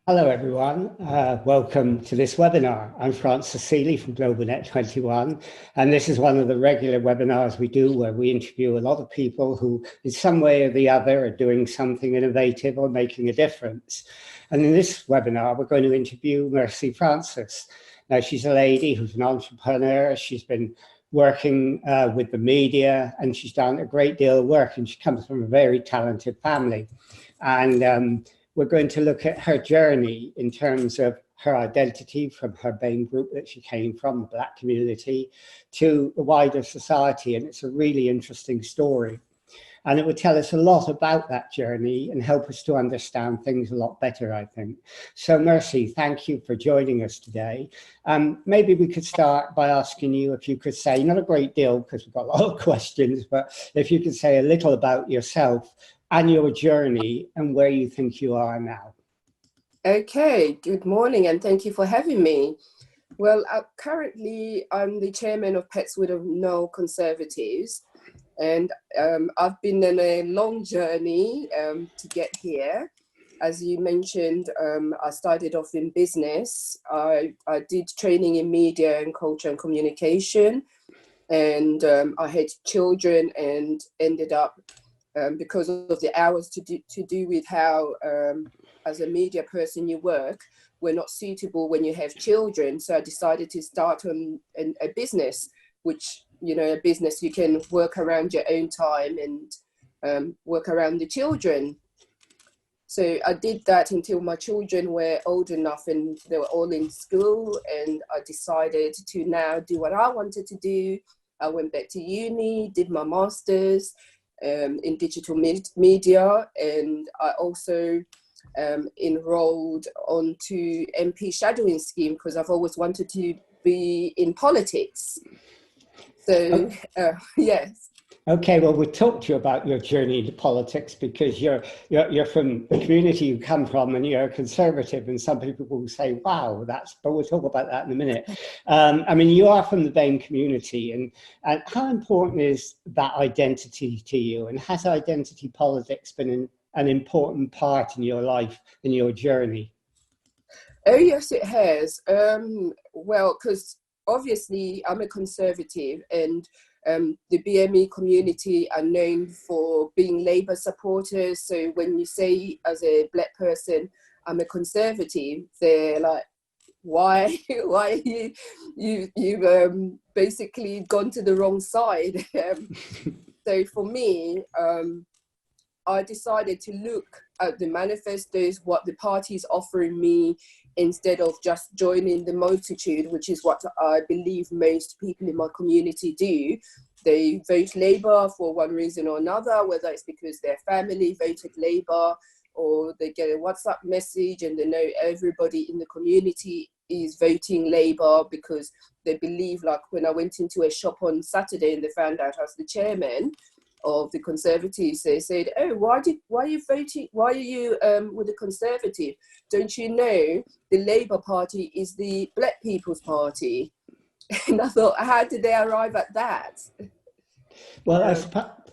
Hello, everyone. Welcome to this webinar. I'm Francis Seeley from GlobalNet 21, and this is one of the regular webinars we do where we interview a lot of people who, in some way or the other, are doing something innovative or making a difference. And in this webinar, we're going to interview Mercy Francis. Now, she's a lady who's an entrepreneur. She's been working with the media, and she's done a great deal of work, and she comes from a very talented family. And we're going to look at her journey in terms of her identity from her BAME group that she came from, the Black community, to the wider society. And it's a really interesting story. And it would tell us a lot about that journey and help us to understand things a lot better, I think. So Mercy, thank you for joining us today. Maybe we could start by asking you if you could say, not a great deal because we've got a lot of questions, but if you could say a little about yourself and your journey and where you think you are now. Okay, good morning and thank you for having me. Well, currently I'm the chairman of Pets with No Conservatives, and I've been on a long journey to get here. As you mentioned, I started off in business. I did training in media and culture and communication, and I had children and ended up because of the hours to do with how as a media person you work, we're not suitable when you have children. So I decided to start on a business, which, you know, a business you can work around your own time and work around the children. So I did that until my children were old enough and they were all in school, and I decided to now do what I wanted to do. I went back to uni, did my master's in digital media, and I also enrolled onto MP shadowing scheme because I've always wanted to be in politics. So yes. Okay, well, we'll talk to you about your journey into politics because you're from the community you come from and you're a conservative, and some people will say, wow, but we'll talk about that in a minute. I mean, you are from the BAME community, and how important is that identity to you? And has identity politics been an important part in your life, in your journey? Oh, yes, it has. Well, because obviously I'm a conservative, and the BME community are known for being Labour supporters. So when you say as a Black person, I'm a conservative, they're like, why you've basically gone to the wrong side. So for me, I decided to look at the manifestos, what the party is offering me, instead of just joining the multitude, which is what I believe most people in my community do. They vote Labour for one reason or another, whether it's because their family voted Labour or they get a WhatsApp message and they know everybody in the community is voting Labour because they believe, like when I went into a shop on Saturday and they found out I was the chairman of the Conservatives, they said, oh, why are you voting, why are you with the Conservative? Don't you know the Labour Party is the Black People's Party? And I thought, how did they arrive at that? Well,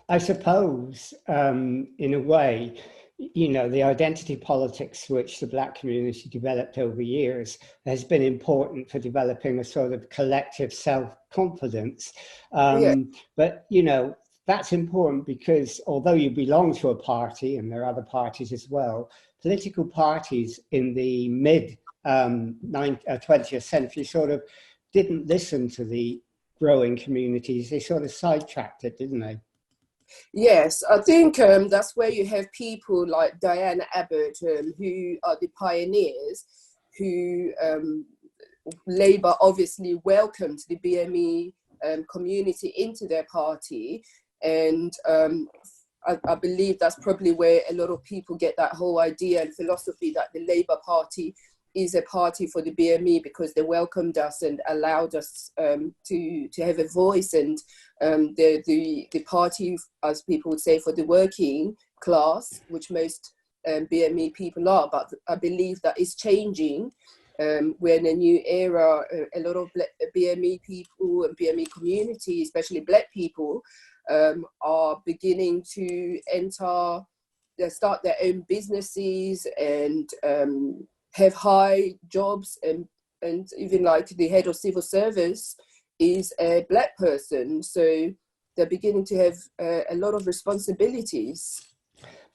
I suppose in a way, you know, the identity politics which the Black community developed over years has been important for developing a sort of collective self-confidence. But, you know, that's important because although you belong to a party, and there are other parties as well, political parties in the mid 20th century sort of didn't listen to the growing communities. They sort of sidetracked it, didn't they? Yes, I think that's where you have people like Diana Abbott, who are the pioneers, who Labour obviously welcomed the BME community into their party. And I believe that's probably where a lot of people get that whole idea and philosophy that the Labour Party is a party for the BME, because they welcomed us and allowed us to have a voice, and the party, as people would say, for the working class, which most BME people are. But I believe that is changing. We're in a new era. A lot of BME people and BME community, especially Black people, are beginning to start their own businesses and have high jobs, and even like the head of civil service is a Black person. So they're beginning to have a lot of responsibilities.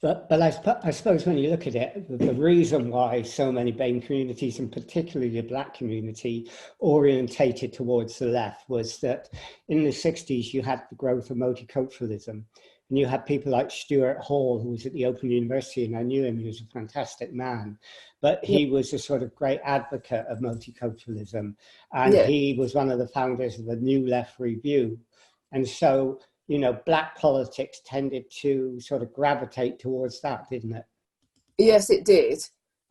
But I suppose when you look at it, the reason why so many BAME communities, and particularly the Black community, orientated towards the left was that in the 60s you had the growth of multiculturalism. And you had people like Stuart Hall, who was at the Open University, and I knew him, he was a fantastic man. But he was a sort of great advocate of multiculturalism. And he was one of the founders of the New Left Review. And so, you know, Black politics tended to sort of gravitate towards that, didn't it? Yes, it did.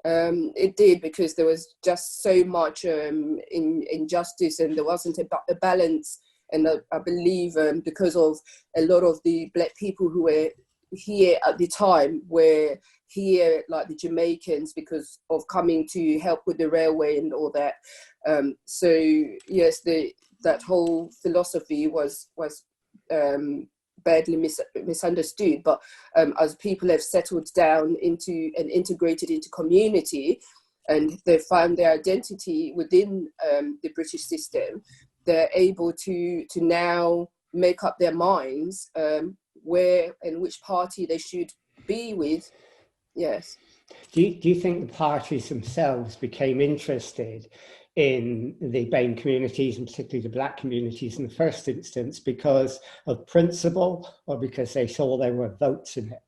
It did, because there was just so much injustice, and there wasn't a balance. And I believe because of a lot of the Black people who were here at the time were here, like the Jamaicans, because of coming to help with the railway and all that. So yes, that whole philosophy was badly misunderstood. But as people have settled down into and integrated into community, and they found their identity within the British system, they're able to now make up their minds where and which party they should be with. Yes. Do you think the parties themselves became interested in the BAME communities, and particularly the Black communities in the first instance, because of principle, or because they saw there were votes in it?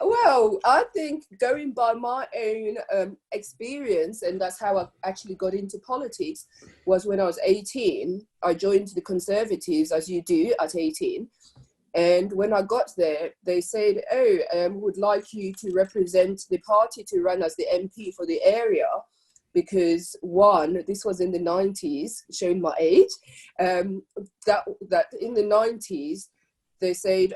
Well, I think going by my own experience, and that's how I actually got into politics, was when I was 18. I joined the Conservatives, as you do at 18. And when I got there, they said, would like you to represent the party to run as the MP for the area. Because one, this was in the 90s, showing my age, that in the 90s, they said,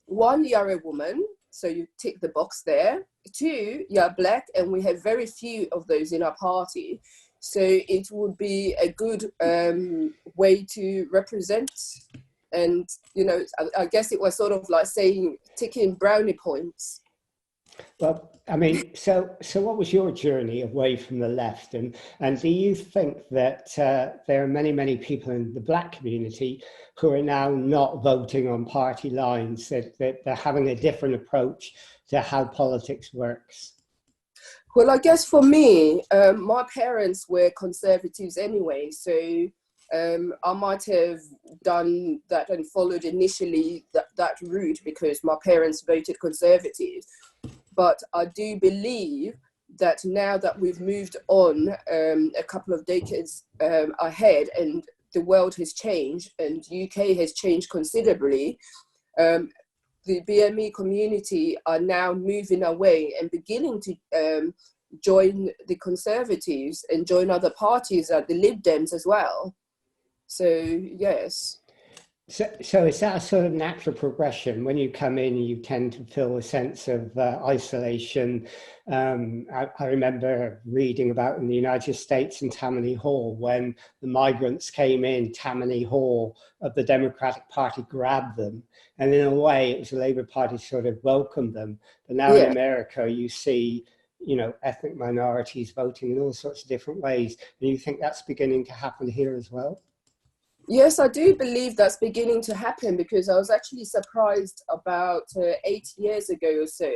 one, you're a woman, so you tick the box there. Two, you're Black, and we have very few of those in our party. So it would be a good way to represent. And, you know, I guess it was sort of like saying, ticking brownie points. Well, I mean, so what was your journey away from the left? And do you think that there are many people in the Black community who are now not voting on party lines, that they're having a different approach to how politics works? Well, I guess for me, my parents were Conservatives anyway, so I might have done that and followed initially that route because my parents voted Conservative. But I do believe that now that we've moved on a couple of decades ahead, and the world has changed and UK has changed considerably, the BME community are now moving away and beginning to join the Conservatives and join other parties like the Lib Dems as well. So, yes. So is that a sort of natural progression? When you come in, you tend to feel a sense of isolation. I remember reading about in the United States in Tammany Hall, when the migrants came in, Tammany Hall of the Democratic Party grabbed them. And in a way, it was the Labour Party sort of welcomed them. But now in America, you see, you know, ethnic minorities voting in all sorts of different ways. And you think that's beginning to happen here as well? Yes, I do believe that's beginning to happen, because I was actually surprised about 8 years ago or so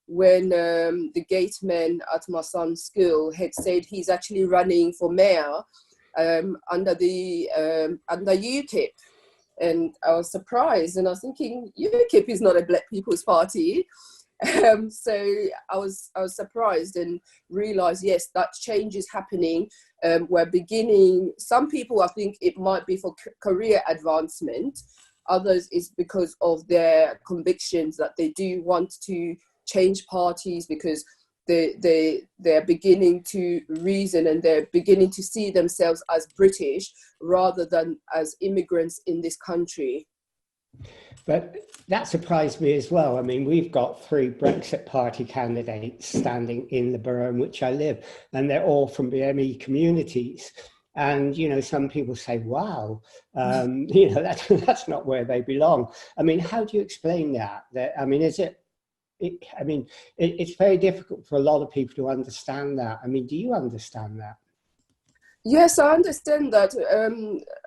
when the gate man at my son's school had said he's actually running for mayor under UKIP. And I was surprised, and I was thinking, UKIP is not a Black People's Party. So I was surprised and realized, yes, that change is happening. We're beginning, some people, I think it might be for career advancement. Others is because of their convictions that they do want to change parties, because they're beginning to reason and they're beginning to see themselves as British rather than as immigrants in this country. But that surprised me as well. I mean, we've got 3 Brexit Party candidates standing in the borough in which I live, and they're all from BME communities. And, you know, some people say, wow, you know, that's not where they belong. I mean, how do you explain that? I mean, is it I mean, it's very difficult for a lot of people to understand that. I mean, do you understand that? Yes, I understand that.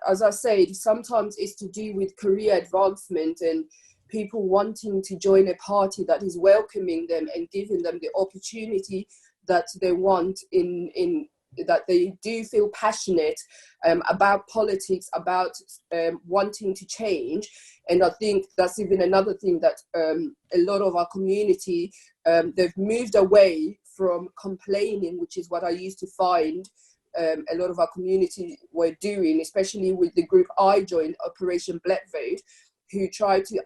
As I said, sometimes it's to do with career advancement and people wanting to join a party that is welcoming them and giving them the opportunity that they want in that they do feel passionate about politics, about wanting to change. And I think that's even another thing that a lot of our community, they've moved away from complaining, which is what I used to find a lot of our community were doing, especially with the group I joined, Operation Black Vote, who tried to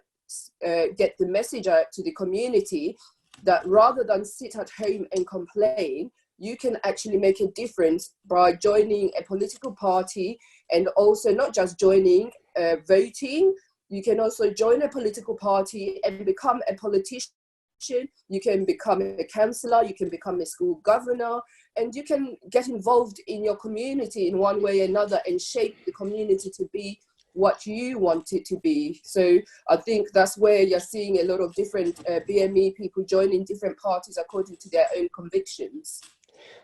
get the message out to the community that rather than sit at home and complain, you can actually make a difference by joining a political party, and also not just joining, voting. You can also join a political party and become a politician. You can become a councillor, you can become a school governor, and you can get involved in your community in one way or another and shape the community to be what you want it to be. So I think that's where you're seeing a lot of different BME people joining different parties according to their own convictions.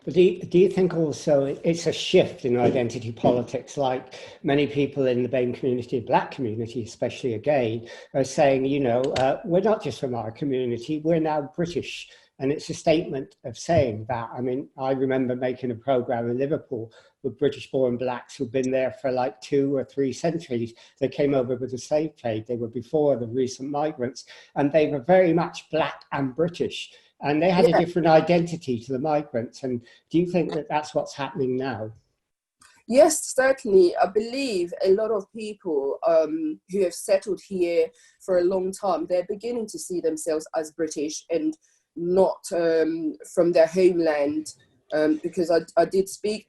But do you think also it's a shift in identity politics? Like many people in the BAME community, Black community especially, again, are saying, you know, we're not just from our community, we're now British. And it's a statement of saying that. I mean, I remember making a program in Liverpool with British-born Blacks who've been there for like 2 or 3 centuries. They came over with the slave trade. They were before the recent migrants, and they were very much Black and British. And they had a different identity to the migrants. And do you think that that's what's happening now? Yes, certainly. I believe a lot of people who have settled here for a long time, they're beginning to see themselves as British and not from their homeland. Because I did speak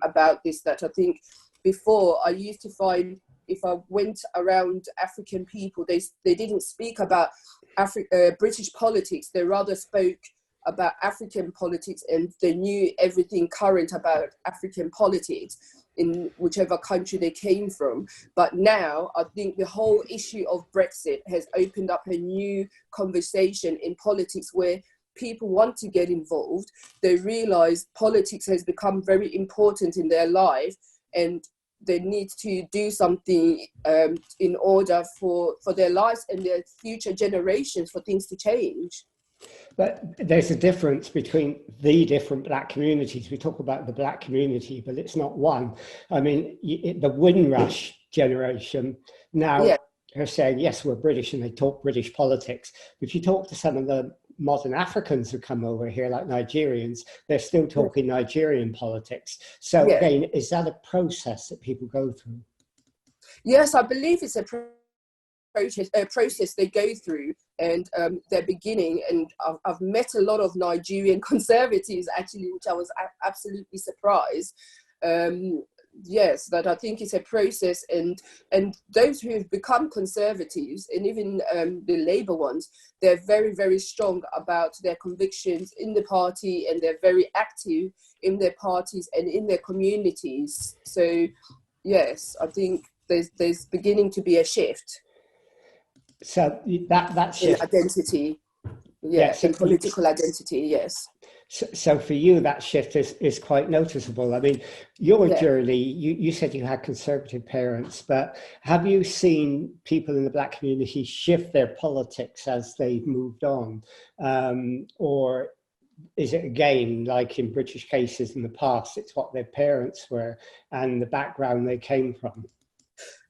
about this, that I think before I used to find if I went around African people, they didn't speak about British politics. They rather spoke about African politics, and they knew everything current about African politics in whichever country they came from. But now I think the whole issue of Brexit has opened up a new conversation in politics where people want to get involved. They realize politics has become very important in their life, and they need to do something in order for their lives and their future generations for things to change. But there's a difference between the different Black communities. We talk about the Black community, but it's not one. I mean, the Windrush generation now are saying, yes, we're British, and they talk British politics. But if you talk to some of the modern Africans who come over here, like Nigerians, they're still talking Nigerian politics. So again, is that a process that people go through? Yes, I believe it's a process they go through, and they're beginning. And I've met a lot of Nigerian conservatives, actually, which I was absolutely surprised. Yes, that I think it's a process, and those who have become conservatives, and even the Labour ones, they're very, very strong about their convictions in the party, and they're very active in their parties and in their communities. So yes, I think there's beginning to be a shift. So that shift in identity, so in political identity, yes. So for you, that shift is quite noticeable. I mean, your journey, you said you had conservative parents, but have you seen people in the Black community shift their politics as they've moved on? Or is it, again, like in British cases in the past, it's what their parents were and the background they came from?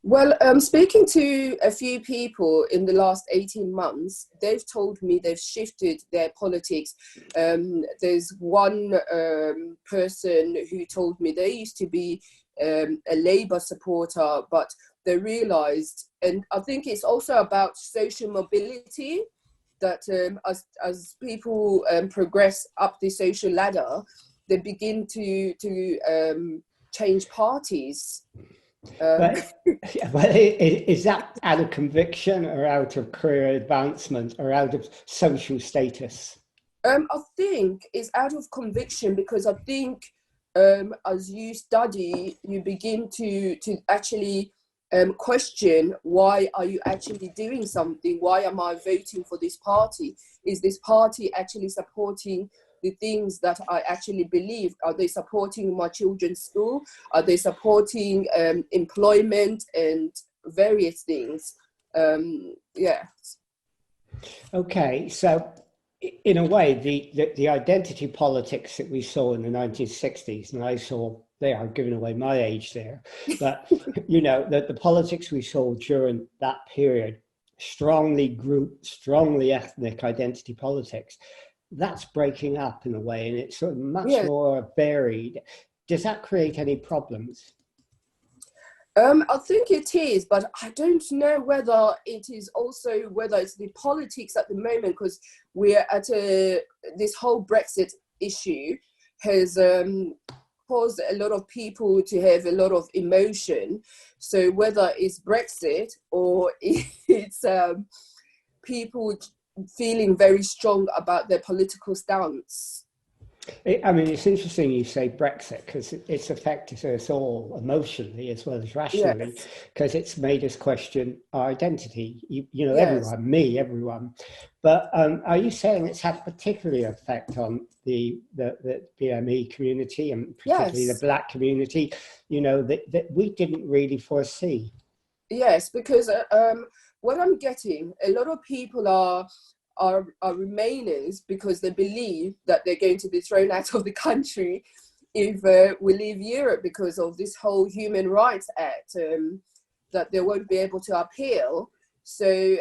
Well, speaking to a few people in the last 18 months, they've told me they've shifted their politics. There's one person who told me they used to be a Labour supporter, but they realised, and I think it's also about social mobility, that as people progress up the social ladder, they begin to change parties. Is that out of conviction or out of career advancement or out of social status? I think it's out of conviction, because I think as you study, you begin to actually question, why are you actually doing something? Why am I voting for this party? Is this party actually supporting the things that I actually believe? Are they supporting my children's school? Are they supporting employment and various things? Yeah. Okay, so in a way, the identity politics that we saw in the 1960s, and I saw there, I'm giving away my age there, but you know, the politics we saw during that period, strongly group, strongly ethnic identity politics, that's breaking up in a way, and it's sort of much Yeah. more varied. Does that create any problems? I think it is, but I don't know whether it is also whether it's the politics at the moment, because we're at this whole Brexit issue has caused a lot of people to have a lot of emotion. So whether it's Brexit or it's people feeling very strong about their political stance. I mean, it's interesting you say Brexit, because it's affected us all emotionally as well as rationally, Yes, because it's made us question our identity. You know, yes, everyone, me, everyone. But are you saying it's had particularly effect on the BME community, and particularly the yes. Black community, you know, that we didn't really foresee? Yes, because what I'm getting, a lot of people are Remainers because they believe that they're going to be thrown out of the country if we leave Europe because of this whole Human Rights Act that they won't be able to appeal. So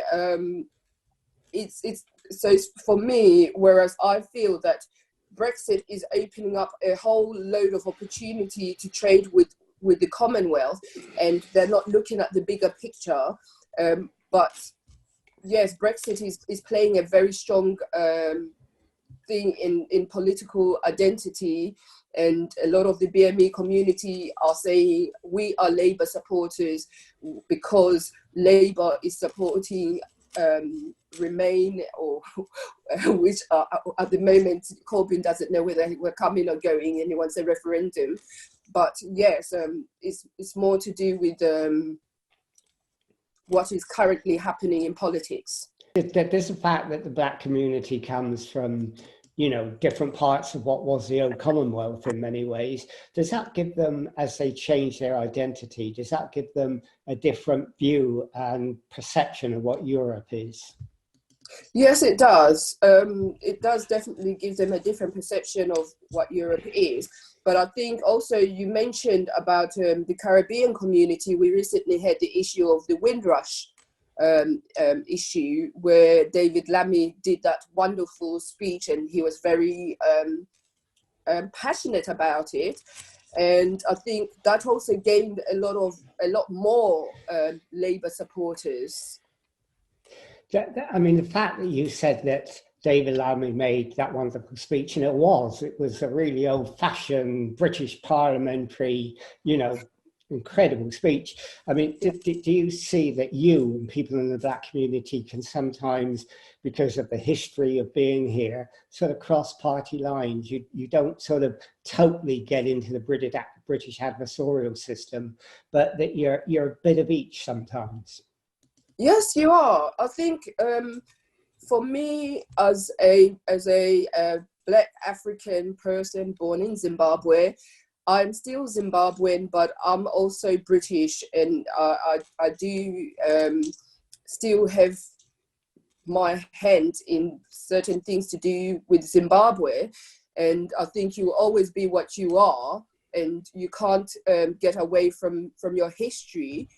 it's for me. Whereas I feel that Brexit is opening up a whole load of opportunity to trade with the Commonwealth, and they're not looking at the bigger picture. But yes, Brexit is playing a very strong thing in political identity, and a lot of the BME community are saying we are Labour supporters because Labour is supporting Remain, or which at the moment Corbyn doesn't know whether we're coming or going, and he wants a referendum. But yes, it's more to do with what is currently happening in politics. There's the fact that the Black community comes from, you know, different parts of what was the old Commonwealth in many ways. Does that give them, as they change their identity, does that give them a different view and perception of what Europe is? Yes, it does. It does definitely give them a different perception of what Europe is. But I think also you mentioned about the Caribbean community. We recently had the issue of the Windrush issue, where David Lammy did that wonderful speech, and he was very passionate about it. And I think that also gained a lot more Labour supporters. I mean, the fact that you said that David Lammy made that wonderful speech, and it was a really old-fashioned British parliamentary, you know, incredible speech. I mean, do you see that you and people in the Black community can sometimes, because of the history of being here, sort of cross party lines? You don't sort of totally get into the British adversarial system, but that you're a bit of each sometimes. Yes, you are. I think for me, as a Black African person born in Zimbabwe, I'm still Zimbabwean, but I'm also British, and I do still have my hand in certain things to do with Zimbabwe. And I think you will always be what you are, and you can't get away from your history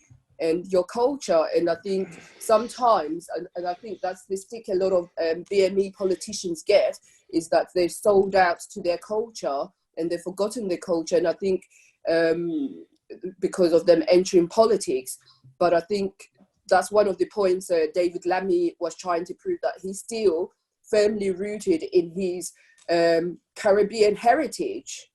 and your culture. And I think sometimes, and I think that's the stick a lot of BME politicians get, is that they've sold out to their culture and they've forgotten their culture. And I think because of them entering politics, but I think that's one of the points David Lammy was trying to prove, that he's still firmly rooted in his Caribbean heritage.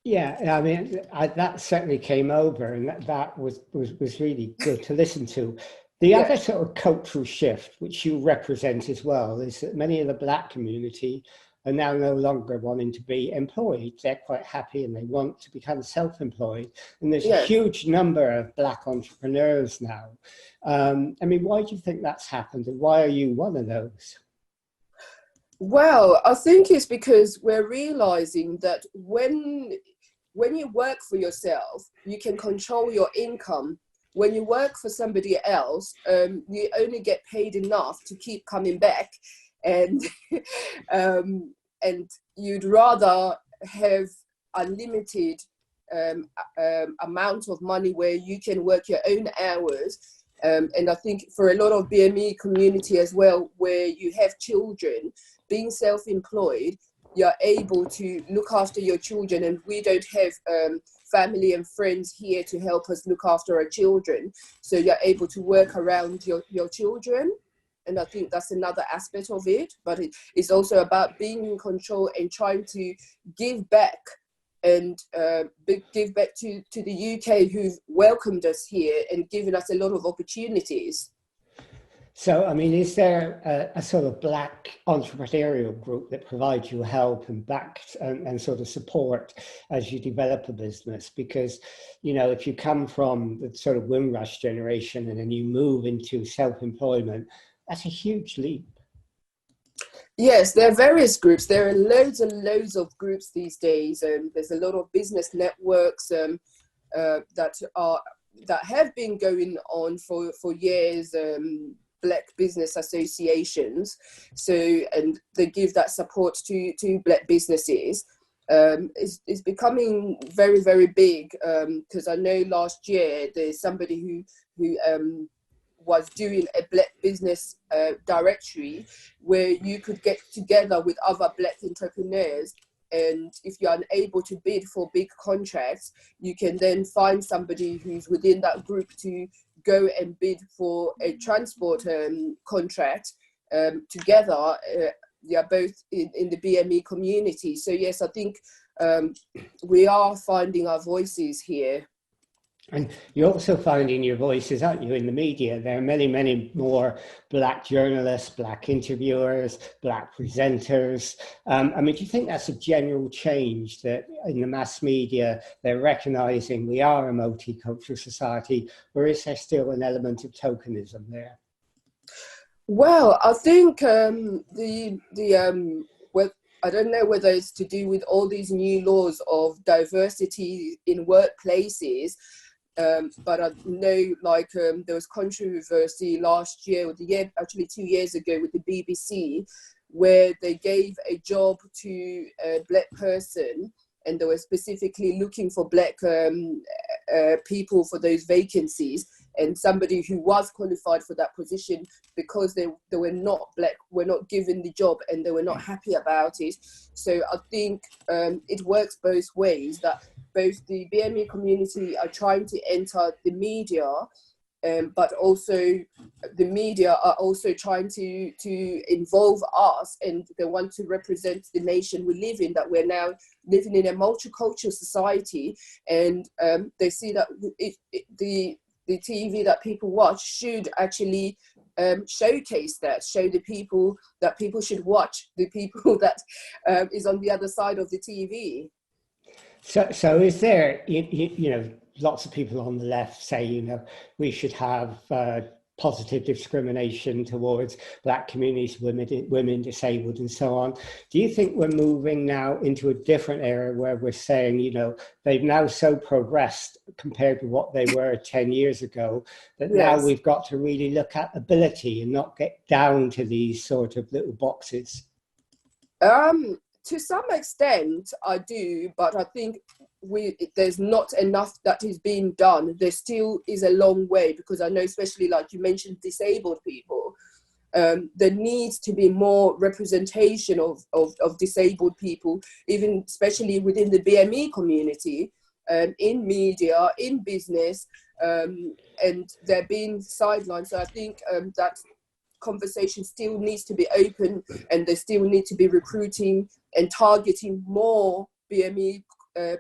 Yeah, I mean, that certainly came over, and that was really good to listen to. The Yeah. other sort of cultural shift, which you represent as well, is that many of the Black community are now no longer wanting to be employed. They're quite happy and they want to become self-employed. And there's a huge number of Black entrepreneurs now. I mean, why do you think that's happened, and why are you one of those? Well, I think it's because we're realizing that when you work for yourself, you can control your income. When you work for somebody else, you only get paid enough to keep coming back, and and you'd rather have unlimited amount of money where you can work your own hours. And I think for a lot of BME community as well, where you have children, being self-employed, you're able to look after your children, and we don't have family and friends here to help us look after our children. So you're able to work around your children. And I think that's another aspect of it. But it's also about being in control and trying to give back, and give back to the UK, who've welcomed us here and given us a lot of opportunities. So, I mean, is there a sort of Black entrepreneurial group that provides you help and back and sort of support as you develop a business? Because, you know, if you come from the sort of Windrush generation and then you move into self-employment, that's a huge leap. Yes, there are various groups. There are loads and loads of groups these days. There's a lot of business networks that have been going on for years. Black business associations, and they give that support to Black businesses. Is becoming very, very big, because I know last year there's somebody who was doing a Black business directory where you could get together with other Black entrepreneurs, and if you're unable to bid for big contracts, you can then find somebody who's within that group to go and bid for a transport contract together. You're both in the BME community. So yes, I think we are finding our voices here. And you're also finding your voices, aren't you, in the media? There are many, many more Black journalists, Black interviewers, Black presenters. I mean, do you think that's a general change, that in the mass media, they're recognizing we are a multicultural society, or is there still an element of tokenism there? Well, I think well, I don't know whether it's to do with all these new laws of diversity in workplaces. But I know, like, there was controversy last year, or actually 2 years ago, with the BBC, where they gave a job to a Black person, and they were specifically looking for Black people for those vacancies, and somebody who was qualified for that position, because they were not Black, were not given the job, and they were not happy about it. So I think it works both ways, that both the BME community are trying to enter the media, but also the media are also trying to involve us, and they want to represent the nation we live in, that we're now living in a multicultural society, and they see that the TV that people watch should actually showcase that, show the people that people should watch, the people that is on the other side of the TV. So is there, you know, lots of people on the left say, you know, we should have positive discrimination towards Black communities, women, disabled, and so on. Do you think we're moving now into a different era where we're saying, you know, they've now so progressed compared to what they were 10 years ago, that now we've got to really look at ability and not get down to these sort of little boxes? To some extent, I do, but I think there's not enough that is being done. There still is a long way, because I know, especially like you mentioned, disabled people, there needs to be more representation of disabled people, even especially within the BME community, in media, in business, and they're being sidelined. So I think that conversation still needs to be open, and they still need to be recruiting and targeting more BME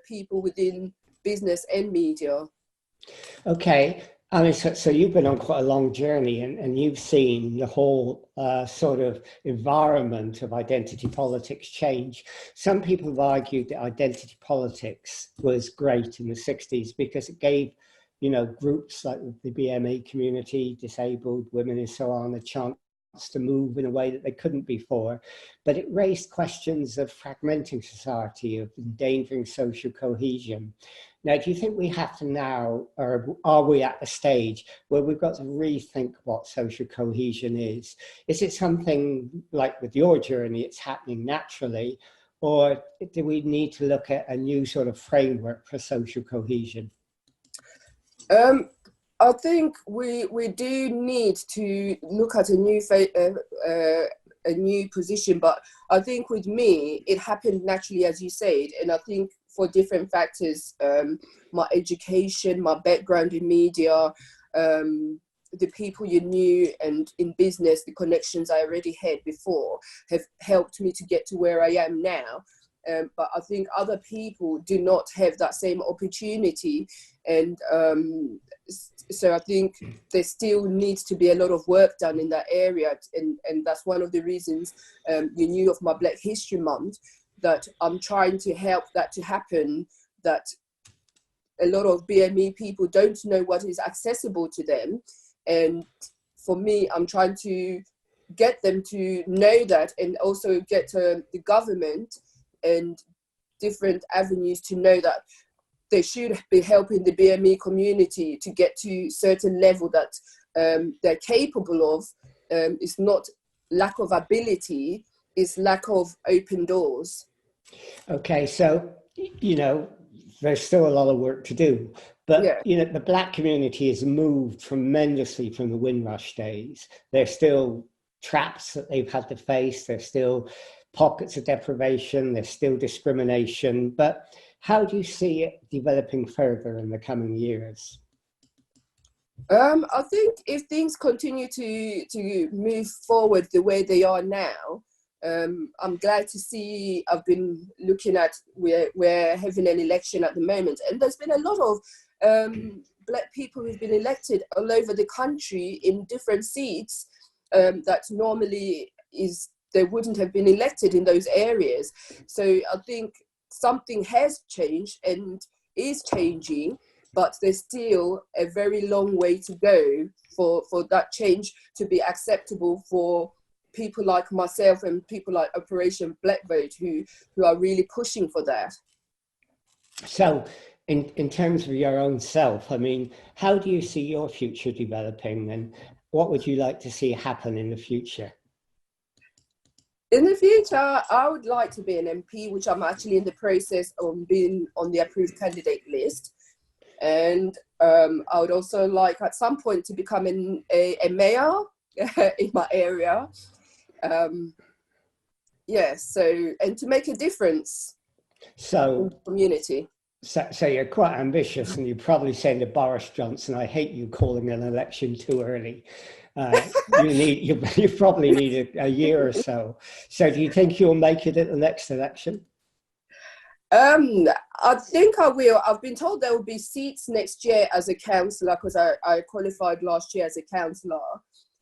people within business and media. Okay, I mean, so you've been on quite a long journey and you've seen the whole sort of environment of identity politics change. Some people have argued that identity politics was great in the 60s because it gave, groups like the BME community, disabled women and so on, a chance to move in a way that they couldn't before. But it raised questions of fragmenting society, of endangering social cohesion. Now, do you think we have to now, or are we at a stage where we've got to rethink what social cohesion is? Is it something like with your journey, it's happening naturally, or do we need to look at a new sort of framework for social cohesion? I think we do need to look at a new position, but I think with me, it happened naturally, as you said, and I think for different factors, my education, my background in media, the people you knew, and in business, the connections I already had before have helped me to get to where I am now. But I think other people do not have that same opportunity. And so I think there still needs to be a lot of work done in that area. And that's one of the reasons you knew of my Black History Month, that I'm trying to help that to happen, that a lot of BME people don't know what is accessible to them. And for me, I'm trying to get them to know that, and also get the government and different avenues to know that they should be helping the BME community to get to certain level that they're capable of. It's not lack of ability, it's lack of open doors. Okay, so, there's still a lot of work to do. But, Yeah. the Black community has moved tremendously from the Windrush days. There's still traps that they've had to face. There's still pockets of deprivation. There's still discrimination. But how do you see it developing further in the coming years? I think if things continue to move forward the way they are now, I'm glad to see. I've been looking at, we're having an election at the moment, and there's been a lot of Black people who've been elected all over the country in different seats that normally they wouldn't have been elected in those areas. So I think something has changed and is changing, but there's still a very long way to go for that change to be acceptable for people like myself and people like Operation Black Vote who are really pushing for that. So in terms of your own self, I mean, how do you see your future developing, and what would you like to see happen in the future? In the future, I would like to be an MP, which I'm actually in the process of being on the approved candidate list. And I would also like at some point to become a mayor in my area. And to make a difference in the community. So you're quite ambitious, and you're probably saying to Boris Johnson, "I hate you calling an election too early." You probably need a year or so. So do you think you'll make it at the next election? I think I will. I've been told there will be seats next year as a councillor, because I qualified last year as a councillor.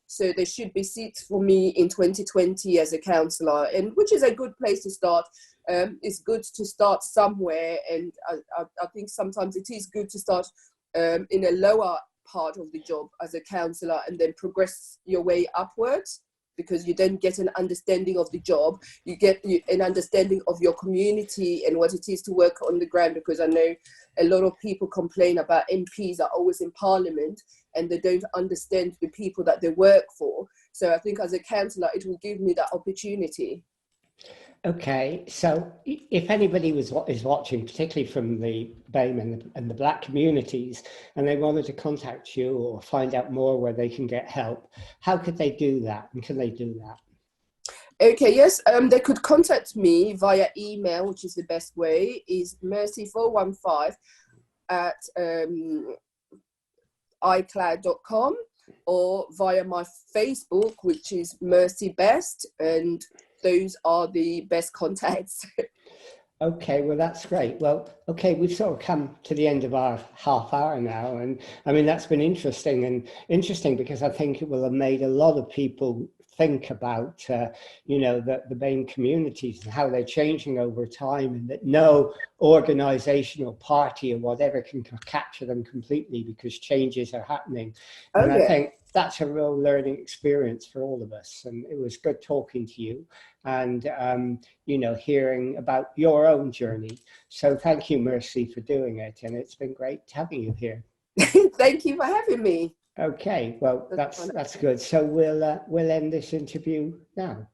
So there should be seats for me in 2020 as a councillor, and which is a good place to start. It's good to start somewhere, and I think sometimes it is good to start in a lower part of the job as a councillor and then progress your way upwards, because you then get an understanding of the job, you get an understanding of your community and what it is to work on the ground, because I know a lot of people complain about MPs are always in Parliament and they don't understand the people that they work for. So I think as a councillor, it will give me that opportunity. Okay, so if anybody is watching, particularly from the BAME and the Black communities, and they wanted to contact you or find out more where they can get help, how could they do that? And can they do that? Okay, yes, they could contact me via email, which is the best way, is mercy415@icloud.com, or via my Facebook, which is Mercy Best, and those are the best contacts. Okay, well, that's great. Well, okay, we've sort of come to the end of our half hour now. And I mean, that's been interesting because I think it will have made a lot of people think about, the BAME communities and how they're changing over time, and that no organization or party or whatever can capture them completely because changes are happening. Oh And I yeah. think that's a real learning experience for all of us. And it was good talking to you. And hearing about your own journey. So thank you, Mercy, for doing it. And it's been great having you here. Thank you for having me. Okay, well, that's good. So we'll end this interview now.